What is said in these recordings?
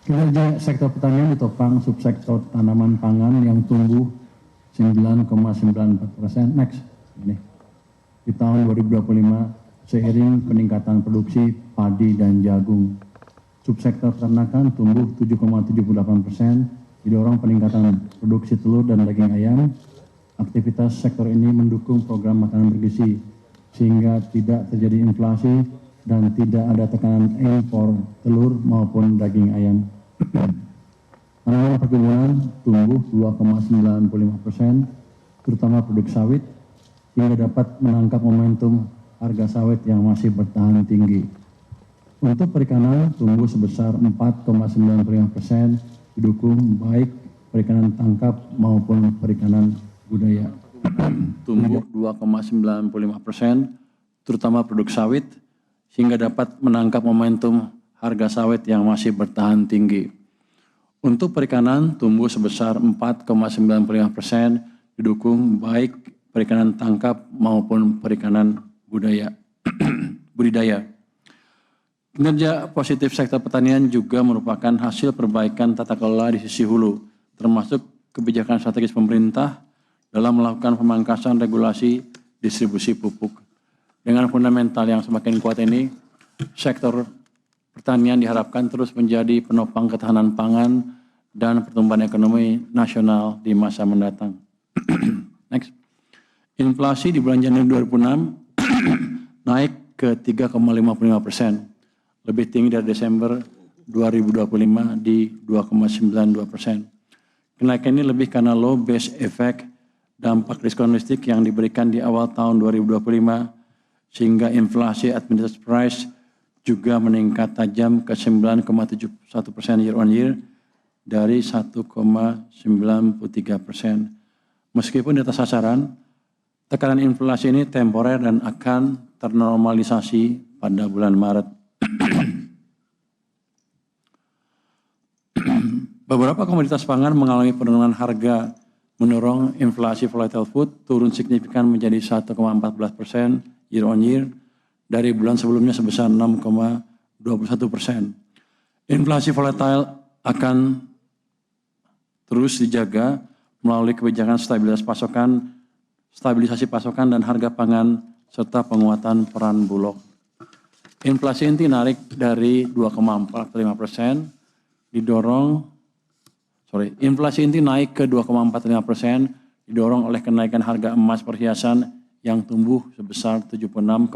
Kinerja sektor pertanian ditopang subsektor tanaman pangan yang tumbuh 9,94%. Next. Ini. Di tahun 2025 seiring peningkatan produksi padi dan jagung. Subsektor peternakan tumbuh 7,78%, didorong peningkatan produksi telur dan daging ayam. Aktivitas sektor ini mendukung program makanan bergizi sehingga tidak terjadi inflasi dan tidak ada tekanan impor telur maupun daging ayam. Tanaman perkebunan tumbuh 2,95%, terutama produk sawit, hingga dapat menangkap momentum harga sawit yang masih bertahan tinggi. Untuk perikanan tumbuh sebesar 4,95%, didukung baik perikanan tangkap maupun perikanan budaya. Tumbuh 2,95%, terutama produk sawit, sehingga dapat menangkap momentum harga sawit yang masih bertahan tinggi. Untuk perikanan tumbuh sebesar 4,95%, didukung baik perikanan tangkap maupun perikanan budidaya. Kinerja positif sektor pertanian juga merupakan hasil perbaikan tata kelola di sisi hulu, termasuk kebijakan strategis pemerintah dalam melakukan pemangkasan regulasi distribusi pupuk. Dengan fundamental yang semakin kuat ini, sektor pertanian diharapkan terus menjadi penopang ketahanan pangan dan pertumbuhan ekonomi nasional di masa mendatang. Next. Inflasi di bulan Januari 2006 naik ke 3,55%, lebih tinggi dari Desember 2025 di 2,92%. Kenaikan ini lebih karena low base effect dampak diskon listrik yang diberikan di awal tahun 2025, sehingga inflasi administered price juga meningkat tajam ke 9,71% year on year dari 1,93%. Meskipun di atas sasaran, tekanan inflasi ini temporer dan akan ternormalisasi pada bulan Maret. Beberapa komoditas pangan mengalami penurunan harga, mendorong inflasi volatile food turun signifikan menjadi 1,14% year on year dari bulan sebelumnya sebesar 6,21%. Inflasi volatile akan terus dijaga melalui kebijakan stabilisasi pasokan dan harga pangan serta penguatan peran Bulog. Inflasi inti naik dari 2,45%, inflasi inti naik ke 2,45%, didorong oleh kenaikan harga emas perhiasan yang tumbuh sebesar 76,5%.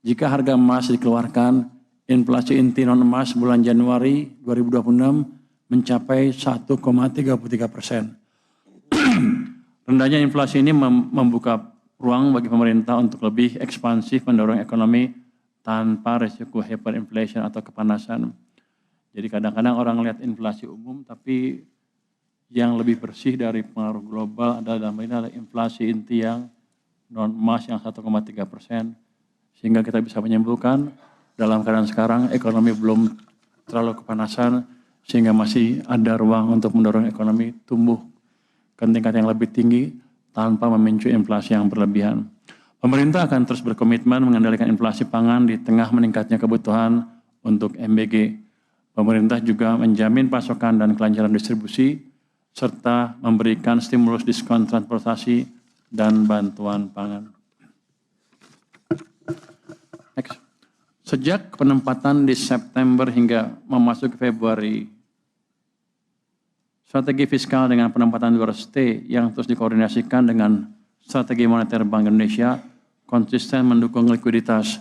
Jika harga emas dikeluarkan, inflasi inti non emas bulan Januari 2026 mencapai 1,33%. Rendahnya inflasi ini membuka ruang bagi pemerintah untuk lebih ekspansif mendorong ekonomi tanpa risiko hyperinflation atau kepanasan. Jadi kadang-kadang orang lihat inflasi umum, tapi yang lebih bersih dari pengaruh global adalah inflasi inti yang non emas yang 1,3%, sehingga kita bisa menyimpulkan dalam keadaan sekarang ekonomi belum terlalu kepanasan, sehingga masih ada ruang untuk mendorong ekonomi tumbuh ke tingkat yang lebih tinggi tanpa memicu inflasi yang berlebihan. Pemerintah akan terus berkomitmen mengendalikan inflasi pangan di tengah meningkatnya kebutuhan untuk MBG. Pemerintah juga menjamin pasokan dan kelancaran distribusi, serta memberikan stimulus diskon transportasi dan bantuan pangan. Next. Sejak penempatan di September hingga memasuki Februari, strategi fiskal dengan penempatan 200T yang terus dikoordinasikan dengan strategi moneter Bank Indonesia konsisten mendukung likuiditas.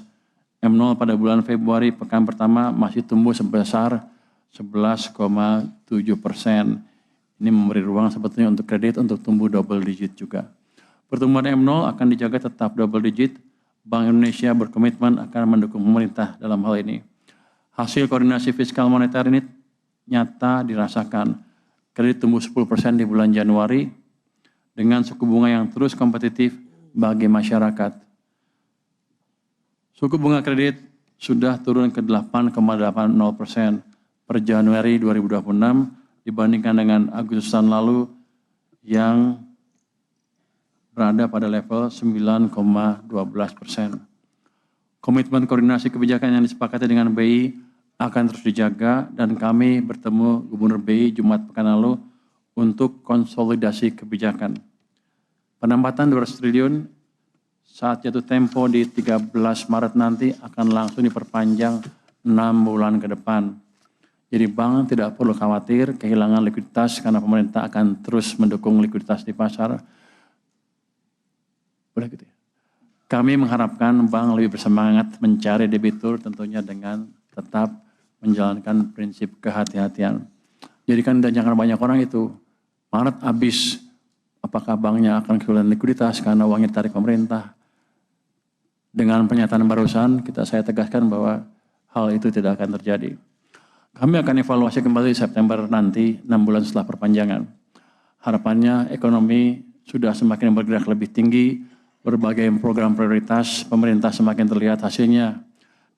M0 pada bulan Februari pekan pertama masih tumbuh sebesar 11,7%. Ini memberi ruang sebetulnya untuk kredit untuk tumbuh double digit juga. Pertumbuhan M0 akan dijaga tetap double digit. Bank Indonesia berkomitmen akan mendukung pemerintah dalam hal ini. Hasil koordinasi fiskal moneter ini nyata dirasakan. Kredit tumbuh 10% di bulan Januari dengan suku bunga yang terus kompetitif bagi masyarakat. Suku bunga kredit sudah turun ke 8,80% per Januari 2026 dibandingkan dengan Agustus tahun lalu yang berada pada level 9,12%. Komitmen koordinasi kebijakan yang disepakati dengan BI akan terus dijaga dan kami bertemu Gubernur BI Jumat pekan lalu untuk konsolidasi kebijakan. Penempatan 200 triliun saat jatuh tempo di 13 Maret nanti akan langsung diperpanjang 6 bulan ke depan. Jadi bank tidak perlu khawatir kehilangan likuiditas karena pemerintah akan terus mendukung likuiditas di pasar. Boleh gitu ya. Kami mengharapkan bank lebih bersemangat mencari debitur tentunya dengan tetap menjalankan prinsip kehati-hatian. Jadi kan jangan banyak orang itu, Maret habis, apakah banknya akan kehilangan likuiditas karena uangnya ditarik pemerintah. Dengan pernyataan barusan, saya tegaskan bahwa hal itu tidak akan terjadi. Kami akan evaluasi kembali September nanti, 6 bulan setelah perpanjangan. Harapannya ekonomi sudah semakin bergerak lebih tinggi, berbagai program prioritas pemerintah semakin terlihat hasilnya,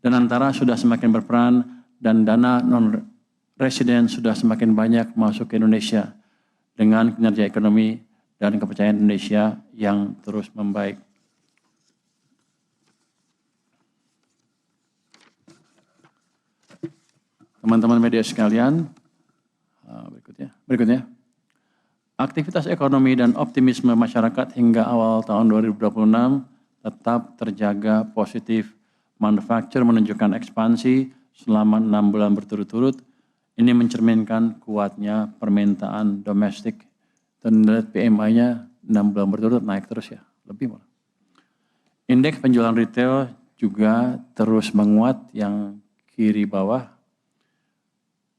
dan antara sudah semakin berperan dan dana non-resident sudah semakin banyak masuk ke Indonesia dengan kinerja ekonomi dan kepercayaan Indonesia yang terus membaik. Teman-teman media sekalian, berikutnya. Aktivitas ekonomi dan optimisme masyarakat hingga awal tahun 2026 tetap terjaga positif. Manufaktur menunjukkan ekspansi selama 6 bulan berturut-turut. Ini mencerminkan kuatnya permintaan domestik. Dan PMI-nya 6 bulan berturut naik terus ya, lebih malah. Indeks penjualan retail juga terus menguat yang kiri bawah.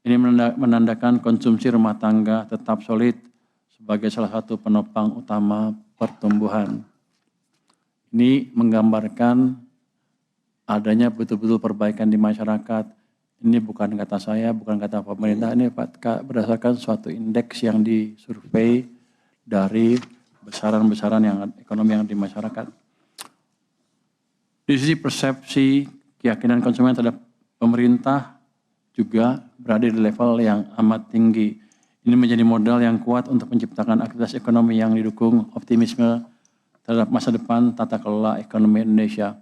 Ini menandakan konsumsi rumah tangga tetap solid sebagai salah satu penopang utama pertumbuhan. Ini menggambarkan adanya betul-betul perbaikan di masyarakat. Ini bukan kata saya, bukan kata pemerintah, ini berdasarkan suatu indeks yang disurvei dari besaran-besaran yang ekonomi yang di masyarakat. Di sisi persepsi keyakinan konsumen terhadap pemerintah juga berada di level yang amat tinggi. Ini menjadi modal yang kuat untuk menciptakan aktivitas ekonomi yang didukung optimisme terhadap masa depan tata kelola ekonomi Indonesia.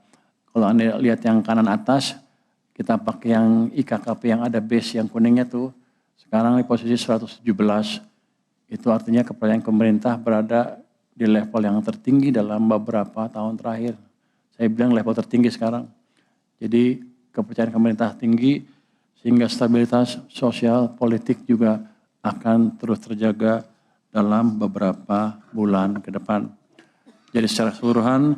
Kalau Anda lihat yang kanan atas, kita pakai yang IKKP yang ada base yang kuningnya tuh, sekarang di posisi 117. Itu artinya kepercayaan pemerintah berada di level yang tertinggi dalam beberapa tahun terakhir. Saya bilang level tertinggi sekarang. Jadi kepercayaan pemerintah tinggi sehingga stabilitas sosial politik juga akan terus terjaga dalam beberapa bulan ke depan. Jadi secara keseluruhan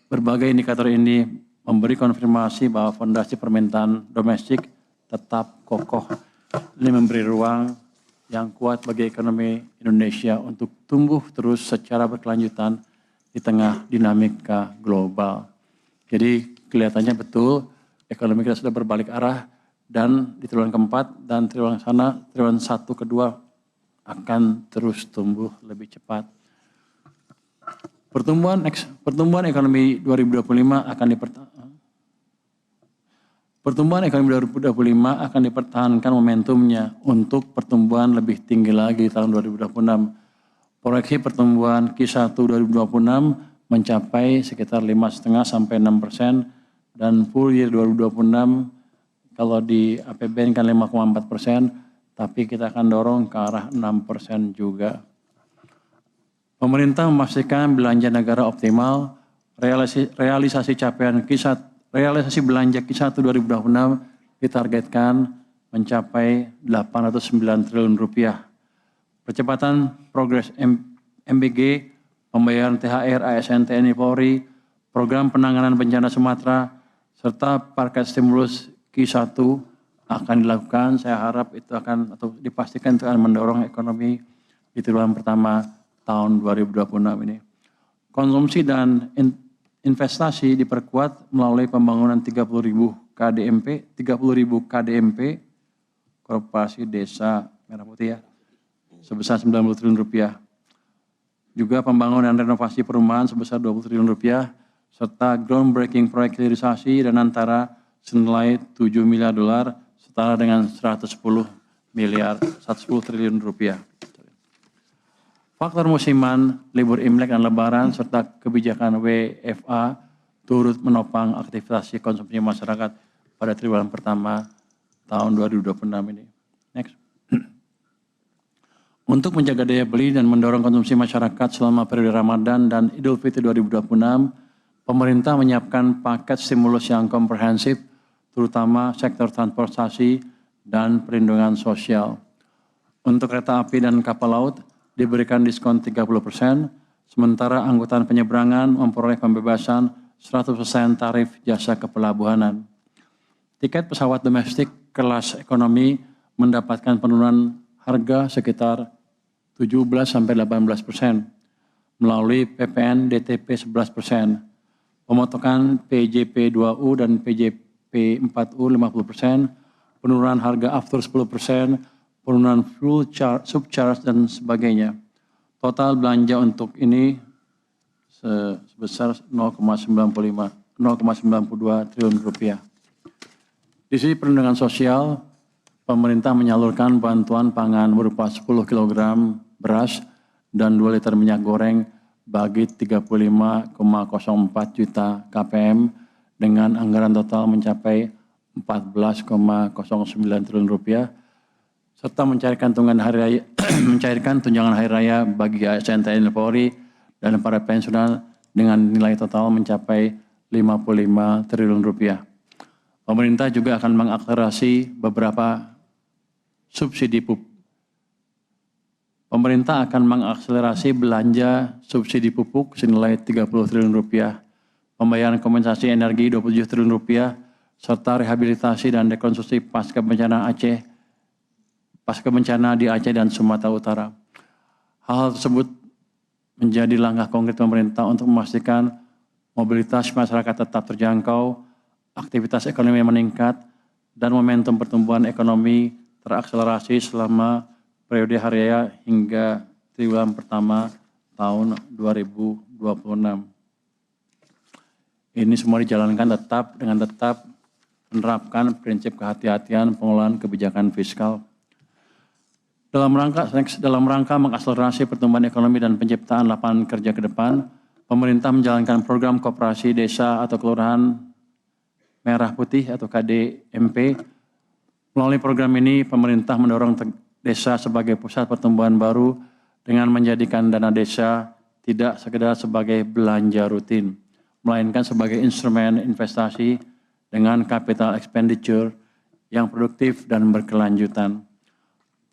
berbagai indikator ini memberi konfirmasi bahwa fondasi permintaan domestik tetap kokoh. Ini memberi ruang yang kuat bagi ekonomi Indonesia untuk tumbuh terus secara berkelanjutan di tengah dinamika global. Jadi kelihatannya betul ekonomi kita sudah berbalik arah. Dan di triwulan keempat dan triwulan triwulan 1 kedua akan terus tumbuh lebih cepat. Pertumbuhan ekonomi 2025 akan dipertahankan momentumnya untuk pertumbuhan lebih tinggi lagi tahun 2026. Proyeksi pertumbuhan Q1 2026 mencapai sekitar 5,5 sampai 6% dan full year 2026 kalau di APBN kan 5,4%, tapi kita akan dorong ke arah 6% juga. Pemerintah memastikan belanja negara optimal, realisasi realisasi belanja Q1 2026 ditargetkan mencapai 809 triliun rupiah. Percepatan progres MBG, pembayaran THR, ASN, TNI Polri, program penanganan bencana Sumatera, serta paket stimulus Q1 akan dilakukan. Saya harap itu akan atau dipastikan itu akan mendorong ekonomi di triwulan pertama tahun 2026 ini. Konsumsi dan investasi diperkuat melalui pembangunan 30.000 KDMP, Korporasi Desa Merah Putih ya, sebesar 90 triliun rupiah. Juga pembangunan renovasi perumahan sebesar 20 triliun rupiah, serta groundbreaking proyek hilirisasi dan antara senilai $7 miliar setara dengan 110 triliun rupiah. Faktor musiman, libur Imlek dan Lebaran, serta kebijakan WFA turut menopang aktivitas konsumsi masyarakat pada triwulan pertama tahun 2026 ini. Next. Untuk menjaga daya beli dan mendorong konsumsi masyarakat selama periode Ramadan dan Idul Fitri 2026, pemerintah menyiapkan paket stimulus yang komprehensif, terutama sektor transportasi dan perlindungan sosial. Untuk kereta api dan kapal laut diberikan diskon 30%, sementara angkutan penyeberangan memperoleh pembebasan 100% tarif jasa kepelabuhanan. Tiket pesawat domestik kelas ekonomi mendapatkan penurunan harga sekitar 17-18% melalui PPN DTP 11%, pemotongan PJP 2U dan PJP 4U 50%, penurunan harga aftur 10%, penurunan fuel subcharge dan sebagainya. Total belanja untuk ini sebesar 0,92 triliun rupiah. Di sisi perlindungan sosial, pemerintah menyalurkan bantuan pangan berupa 10 kg beras dan 2 liter minyak goreng bagi 35,04 juta KPM dengan anggaran total mencapai 14,09 triliun rupiah, serta mencairkan tunjangan hari raya bagi ASN TNI Polri dan para pensiunan dengan nilai total mencapai 55 triliun rupiah. Pemerintah juga akan mengakselerasi beberapa subsidi pupuk. Pemerintah akan mengakselerasi belanja subsidi pupuk senilai 30 triliun rupiah, pembayaran kompensasi energi 27 triliun rupiah, serta rehabilitasi dan rekonstruksi pasca bencana di Aceh dan Sumatera Utara. Hal tersebut menjadi langkah konkret pemerintah untuk memastikan mobilitas masyarakat tetap terjangkau, aktivitas ekonomi meningkat, dan momentum pertumbuhan ekonomi terakselerasi selama periode hari raya hingga triwulan pertama tahun 2026. Ini semua dijalankan dengan tetap menerapkan prinsip kehati-hatian pengelolaan kebijakan fiskal. Dalam rangka mengakselerasi pertumbuhan ekonomi dan penciptaan lapangan kerja ke depan, pemerintah menjalankan program koperasi desa atau kelurahan merah putih atau KDMP. Melalui program ini, pemerintah mendorong desa sebagai pusat pertumbuhan baru dengan menjadikan dana desa tidak sekedar sebagai belanja rutin, melainkan sebagai instrumen investasi dengan capital expenditure yang produktif dan berkelanjutan.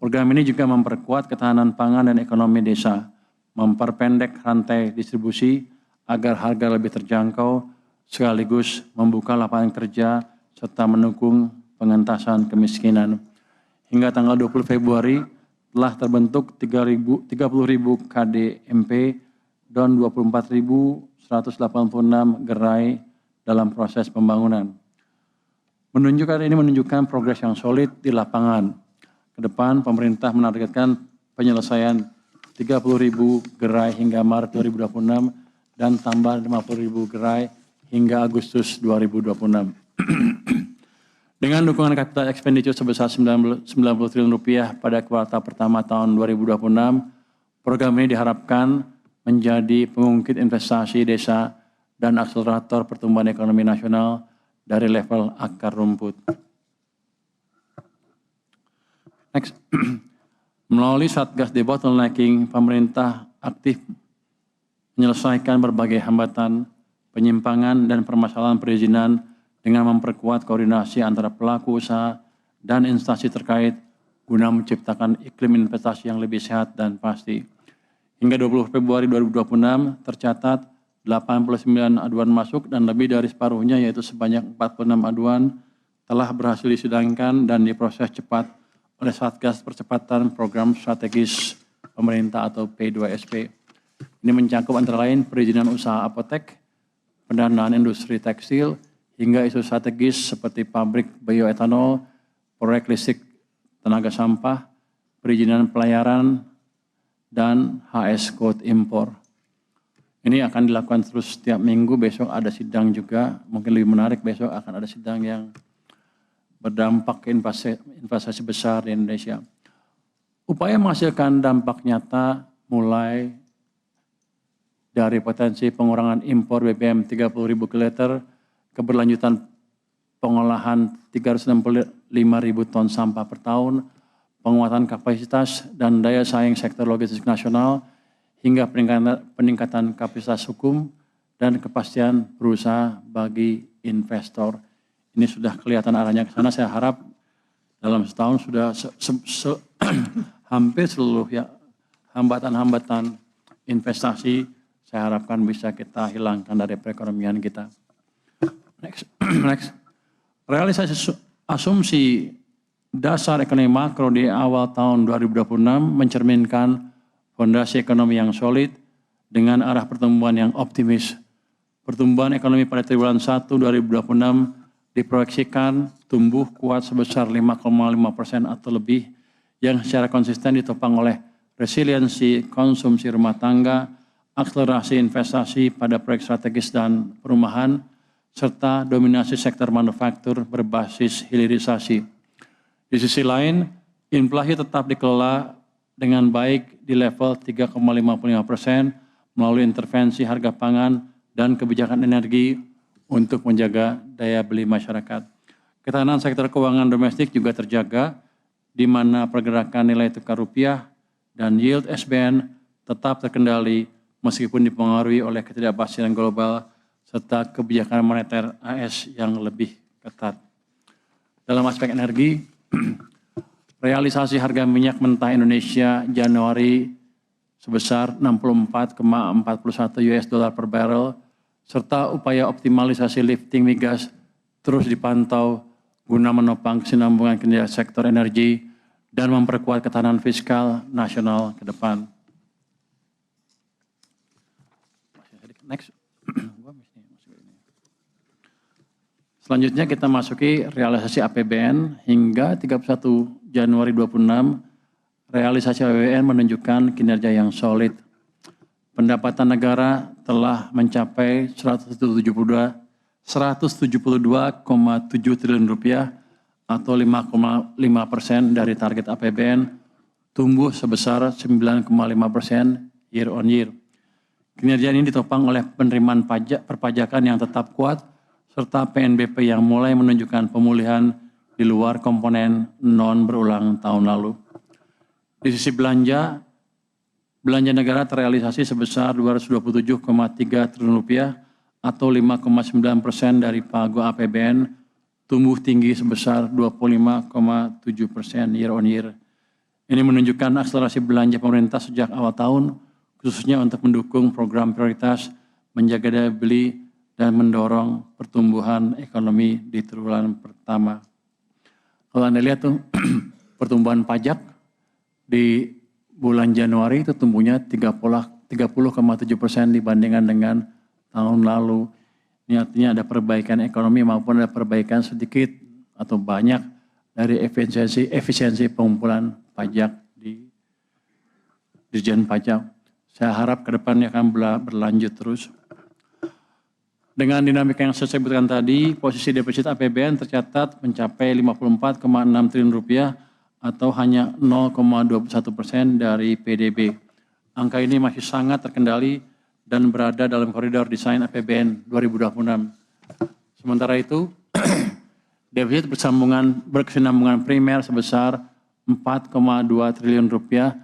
Program ini juga memperkuat ketahanan pangan dan ekonomi desa, memperpendek rantai distribusi agar harga lebih terjangkau, sekaligus membuka lapangan kerja serta mendukung pengentasan kemiskinan. Hingga tanggal 20 Februari telah terbentuk 30.000 KDMP dan 24.186 gerai dalam proses pembangunan. Menunjukkan progres yang solid di lapangan. Ke depan, pemerintah menargetkan penyelesaian 30.000 gerai hingga Maret 2026 dan tambah 50.000 gerai hingga Agustus 2026. Dengan dukungan capital expenditure sebesar 90 triliun rupiah pada kuartal pertama tahun 2026, program ini diharapkan menjadi pengungkit investasi desa dan akselerator pertumbuhan ekonomi nasional dari level akar rumput. Next. Melalui Satgas Debottlenecking, pemerintah aktif menyelesaikan berbagai hambatan, penyimpangan, dan permasalahan perizinan dengan memperkuat koordinasi antara pelaku usaha dan instansi terkait guna menciptakan iklim investasi yang lebih sehat dan pasti. Hingga 20 Februari 2026 tercatat 89 aduan masuk dan lebih dari separuhnya yaitu sebanyak 46 aduan telah berhasil disidangkan dan diproses cepat oleh Satgas Percepatan Program Strategis Pemerintah atau P2SP. Ini mencakup antara lain perizinan usaha apotek, pendanaan industri tekstil, hingga isu strategis seperti pabrik bioetanol, proyek listrik tenaga sampah, perizinan pelayaran, dan HS Code impor. Ini akan dilakukan terus setiap minggu, besok ada sidang juga, mungkin lebih menarik besok akan ada sidang yang berdampak ke investasi besar di Indonesia. Upaya menghasilkan dampak nyata mulai dari potensi pengurangan impor BBM 30.000 kiloliter, keberlanjutan pengolahan 360 5.000 ton sampah per tahun, penguatan kapasitas dan daya saing sektor logistik nasional, hingga peningkatan kapasitas hukum dan kepastian berusaha bagi investor. Ini sudah kelihatan arahnya ke sana. Saya harap dalam setahun sudah hampir seluruh ya hambatan-hambatan investasi saya harapkan bisa kita hilangkan dari perekonomian kita. Next. Realisasi asumsi dasar ekonomi makro di awal tahun 2026 mencerminkan fondasi ekonomi yang solid dengan arah pertumbuhan yang optimis. Pertumbuhan ekonomi pada triwulan 1 2026 diproyeksikan tumbuh kuat sebesar 5,5% atau lebih yang secara konsisten ditopang oleh resiliensi konsumsi rumah tangga, akselerasi investasi pada proyek strategis dan perumahan, serta dominasi sektor manufaktur berbasis hilirisasi. Di sisi lain, inflasi tetap dikelola dengan baik di level 3,55% melalui intervensi harga pangan dan kebijakan energi untuk menjaga daya beli masyarakat. Ketahanan sektor keuangan domestik juga terjaga, di mana pergerakan nilai tukar rupiah dan yield SBN tetap terkendali meskipun dipengaruhi oleh ketidakpastian global serta kebijakan moneter AS yang lebih ketat. Dalam aspek energi, realisasi harga minyak mentah Indonesia Januari sebesar 64,41 US dollar per barrel, serta upaya optimalisasi lifting migas terus dipantau guna menopang kesinambungan kinerja sektor energi dan memperkuat ketahanan fiskal nasional ke depan. Next. Selanjutnya kita masuki realisasi APBN hingga 31 Januari 2026. Realisasi APBN menunjukkan kinerja yang solid. Pendapatan negara telah mencapai 172,7 triliun rupiah atau 5,5% dari target APBN, tumbuh sebesar 9,5% year on year. Kinerja ini ditopang oleh penerimaan pajak perpajakan yang tetap kuat, serta PNBP yang mulai menunjukkan pemulihan di luar komponen non berulang tahun lalu. Di sisi belanja negara terrealisasi sebesar 227,3 triliun rupiah atau 5,9% dari pagu APBN, tumbuh tinggi sebesar 25,7% year on year. Ini menunjukkan akselerasi belanja pemerintah sejak awal tahun, khususnya untuk mendukung program prioritas, menjaga daya beli, dan mendorong pertumbuhan ekonomi di triwulan pertama. Kalau Anda lihat tuh pertumbuhan pajak di bulan Januari itu tumbuhnya 30,7% dibandingkan dengan tahun lalu. Ini artinya ada perbaikan ekonomi maupun ada perbaikan sedikit atau banyak dari efisiensi pengumpulan pajak di Dirjen Pajak. Saya harap ke depannya akan berlanjut terus. Dengan dinamika yang saya sebutkan tadi, posisi defisit APBN tercatat mencapai 54,6 triliun rupiah atau hanya 0,21% dari PDB. Angka ini masih sangat terkendali dan berada dalam koridor desain APBN 2026. Sementara itu, defisit berkesinambungan primer sebesar 4,2 triliun rupiah.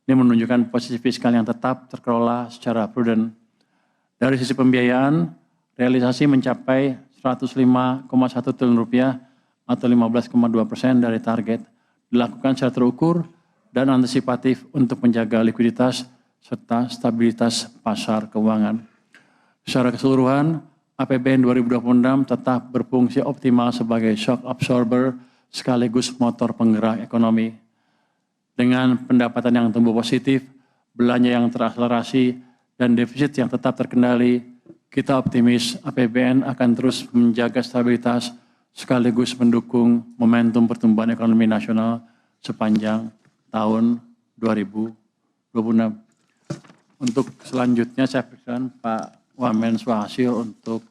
Ini menunjukkan posisi fiskal yang tetap terkelola secara prudent. Dari sisi pembiayaan, realisasi mencapai 105,1 triliun rupiah atau 15,2% dari target. Dilakukan secara terukur dan antisipatif untuk menjaga likuiditas serta stabilitas pasar keuangan. Secara keseluruhan, APBN 2026 tetap berfungsi optimal sebagai shock absorber sekaligus motor penggerak ekonomi. Dengan pendapatan yang tumbuh positif, belanja yang terakselerasi, dan defisit yang tetap terkendali, kita optimis APBN akan terus menjaga stabilitas sekaligus mendukung momentum pertumbuhan ekonomi nasional sepanjang tahun 2026. Untuk selanjutnya saya persilakan Pak Wamen Swahasil untuk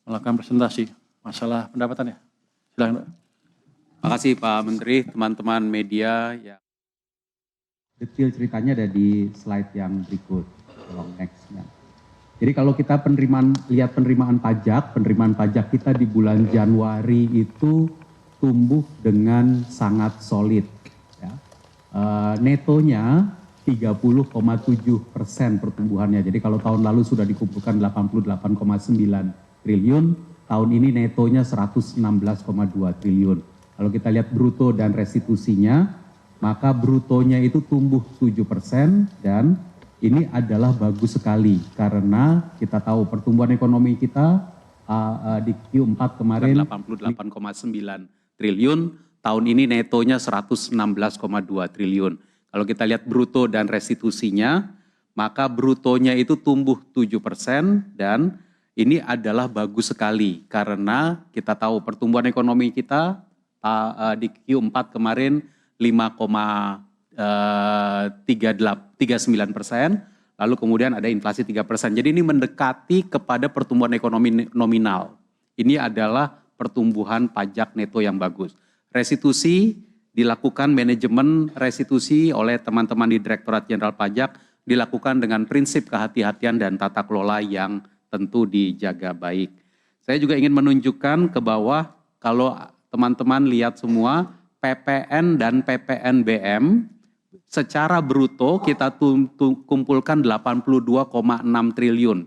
melakukan presentasi masalah pendapatannya. Silakan Pak. Terima kasih Pak Menteri, teman-teman media. Ya. Detail ceritanya ada di slide yang berikut. Tolong next-nya. Jadi kalau kita lihat penerimaan pajak kita di bulan Januari itu tumbuh dengan sangat solid. Ya. Netonya 30,7% pertumbuhannya. Jadi kalau tahun lalu sudah dikumpulkan 88,9 triliun, tahun ini netonya 116,2 triliun. Kalau kita lihat bruto dan restitusinya, maka brutonya itu tumbuh 7% dan ini adalah bagus sekali karena kita tahu pertumbuhan ekonomi kita di Q4 kemarin 88,9 triliun, tahun ini netonya 116,2 triliun. Kalau kita lihat bruto dan restitusinya, maka brutonya itu tumbuh 7% dan ini adalah bagus sekali karena kita tahu pertumbuhan ekonomi kita di Q4 kemarin 5,39%, lalu kemudian ada inflasi 3%. Jadi ini mendekati kepada pertumbuhan ekonomi nominal. Ini adalah pertumbuhan pajak neto yang bagus. Restitusi dilakukan manajemen restitusi oleh teman-teman di Direktorat Jenderal Pajak dilakukan dengan prinsip kehati-hatian dan tata kelola yang tentu dijaga baik. Saya juga ingin menunjukkan ke bawah kalau teman-teman lihat semua PPN dan PPNBM secara bruto kita kumpulkan 82,6 triliun.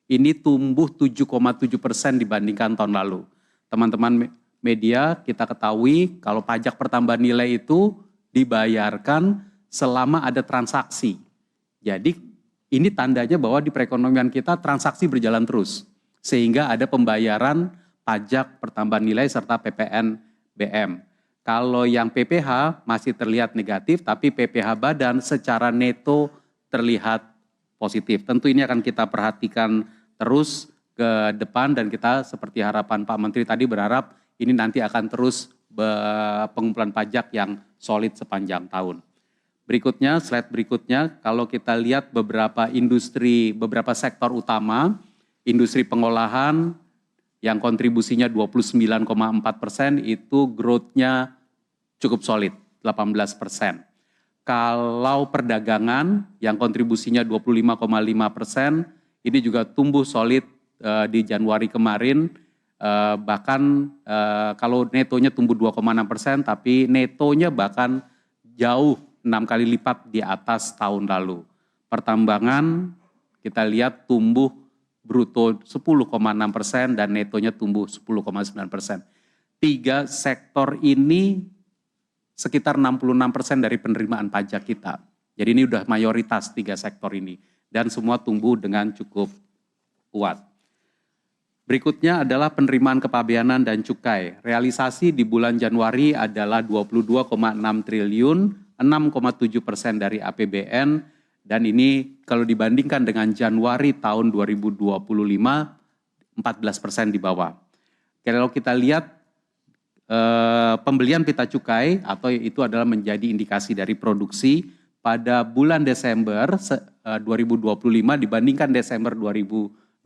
Ini tumbuh 7,7% dibandingkan tahun lalu. Teman-teman media kita ketahui kalau pajak pertambahan nilai itu dibayarkan selama ada transaksi. Jadi ini tandanya bahwa di perekonomian kita transaksi berjalan terus. Sehingga ada pembayaran pajak pertambahan nilai serta PPNBM. Kalau yang PPH masih terlihat negatif, tapi PPH badan secara neto terlihat positif. Tentu ini akan kita perhatikan terus ke depan dan kita seperti harapan Pak Menteri tadi berharap ini nanti akan terus pengumpulan pajak yang solid sepanjang tahun. Berikutnya, slide berikutnya, kalau kita lihat beberapa industri, beberapa sektor utama, industri pengolahan, yang kontribusinya 29,4% itu growth-nya cukup solid, 18%. Kalau perdagangan yang kontribusinya 25,5%, ini juga tumbuh solid di Januari kemarin, bahkan kalau netonya tumbuh 2,6%, tapi netonya bahkan jauh 6 kali lipat di atas tahun lalu. Pertambangan kita lihat tumbuh bruto 10,6% dan netonya tumbuh 10,9%. Tiga sektor ini sekitar 66% dari penerimaan pajak kita. Jadi ini udah mayoritas tiga sektor ini dan semua tumbuh dengan cukup kuat. Berikutnya adalah penerimaan kepabeanan dan cukai. Realisasi di bulan Januari adalah 22,6 triliun, 6,7% dari APBN. Dan ini kalau dibandingkan dengan Januari tahun 2025, 14% di bawah. Kalau kita lihat pembelian pita cukai atau itu adalah menjadi indikasi dari produksi pada bulan Desember 2025 dibandingkan Desember 2024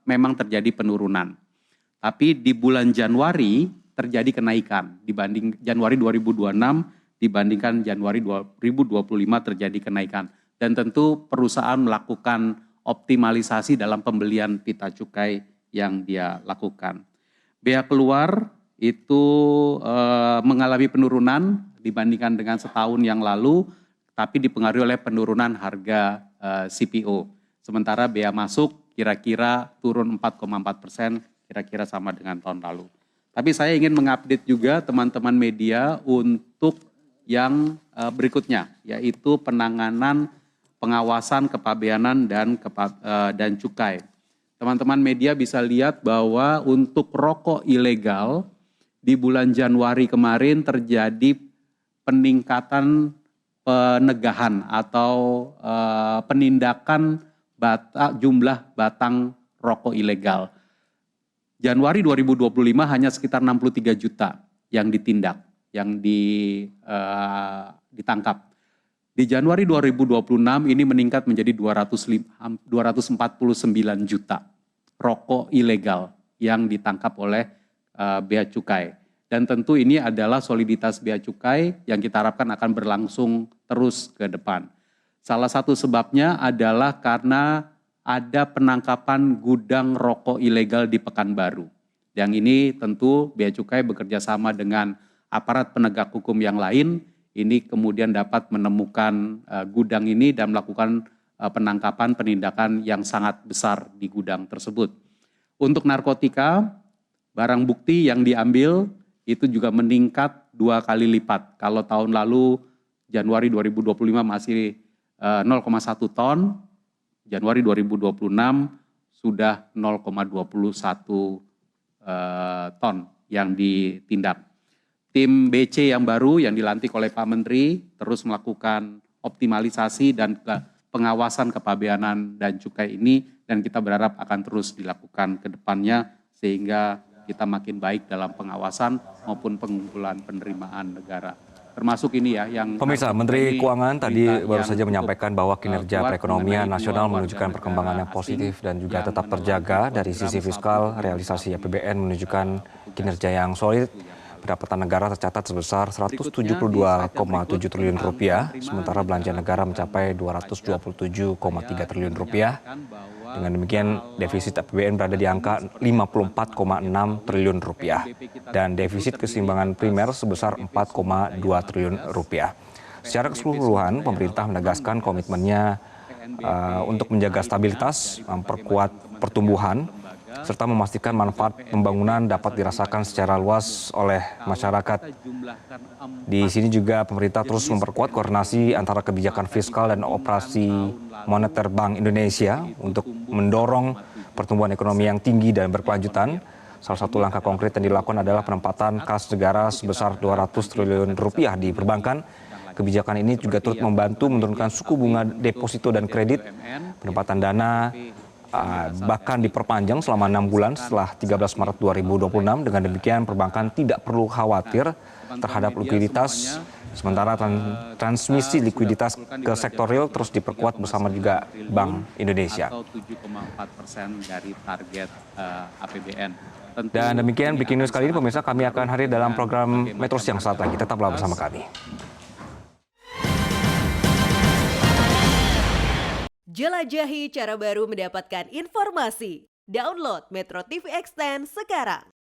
memang terjadi penurunan. Tapi di bulan Januari terjadi kenaikan dibanding Januari 2026 dibandingkan Januari 2025 terjadi kenaikan. Dan tentu perusahaan melakukan optimalisasi dalam pembelian pita cukai yang dia lakukan. Bea keluar itu mengalami penurunan dibandingkan dengan setahun yang lalu, tapi dipengaruhi oleh penurunan harga CPO. Sementara bea masuk kira-kira turun 4,4%, kira-kira sama dengan tahun lalu. Tapi saya ingin mengupdate juga teman-teman media untuk yang berikutnya, yaitu penanganan pengawasan kepabeanan dan cukai. Teman-teman media bisa lihat bahwa untuk rokok ilegal di bulan Januari kemarin terjadi peningkatan penegahan atau penindakan jumlah batang rokok ilegal. Januari 2025 hanya sekitar 63 juta yang ditindak, yang ditangkap. Di Januari 2026 ini meningkat menjadi 249 juta rokok ilegal yang ditangkap oleh bea cukai. Dan tentu ini adalah soliditas bea cukai yang kita harapkan akan berlangsung terus ke depan. Salah satu sebabnya adalah karena ada penangkapan gudang rokok ilegal di Pekanbaru. Yang ini tentu Bea Cukai bekerja sama dengan aparat penegak hukum yang lain, ini kemudian dapat menemukan gudang ini dan melakukan penangkapan penindakan yang sangat besar di gudang tersebut. Untuk narkotika, barang bukti yang diambil itu juga meningkat 2 kali lipat. Kalau tahun lalu Januari 2025 masih 0,1 ton, Januari 2026 sudah 0,21 ton yang ditindak. Tim BC yang baru yang dilantik oleh Pak Menteri terus melakukan optimalisasi dan pengawasan kepabeanan dan cukai ini, dan kita berharap akan terus dilakukan ke depannya sehingga kita makin baik dalam pengawasan maupun pengumpulan penerimaan negara. Termasuk ini ya yang... Pemirsa, Menteri Keuangan tadi baru saja menyampaikan bahwa kinerja perekonomian nasional menunjukkan perkembangan yang positif dan juga tetap terjaga dari sisi fiskal. Realisasi APBN menunjukkan kinerja yang solid. Pendapatan negara tercatat sebesar Rp172,7 triliun, sementara belanja negara mencapai Rp227,3 triliun. Dengan demikian, defisit APBN berada di angka Rp54,6 triliun dan defisit keseimbangan primer sebesar Rp4,2 triliun. Secara keseluruhan, pemerintah menegaskan komitmennya untuk menjaga stabilitas, memperkuat pertumbuhan, serta memastikan manfaat pembangunan dapat dirasakan secara luas oleh masyarakat. Di sini juga pemerintah terus memperkuat koordinasi antara kebijakan fiskal dan operasi moneter Bank Indonesia untuk mendorong pertumbuhan ekonomi yang tinggi dan berkelanjutan. Salah satu langkah konkret yang dilakukan adalah penempatan kas negara sebesar Rp200 triliun di perbankan. Kebijakan ini juga turut membantu menurunkan suku bunga deposito dan kredit. Penempatan dana bahkan diperpanjang selama 6 bulan setelah 13 Maret 2026. Dengan demikian perbankan tidak perlu khawatir terhadap likuiditas, sementara transmisi likuiditas ke sektor real terus diperkuat bersama juga Bank Indonesia. Atau 7,4% dari target APBN. Dan demikian Breaking News kali ini, pemirsa, kami akan hadir dalam program Metro Siang saat lagi. Tetaplah bersama kami. Jelajahi cara baru mendapatkan informasi. Download Metro TV Extend sekarang.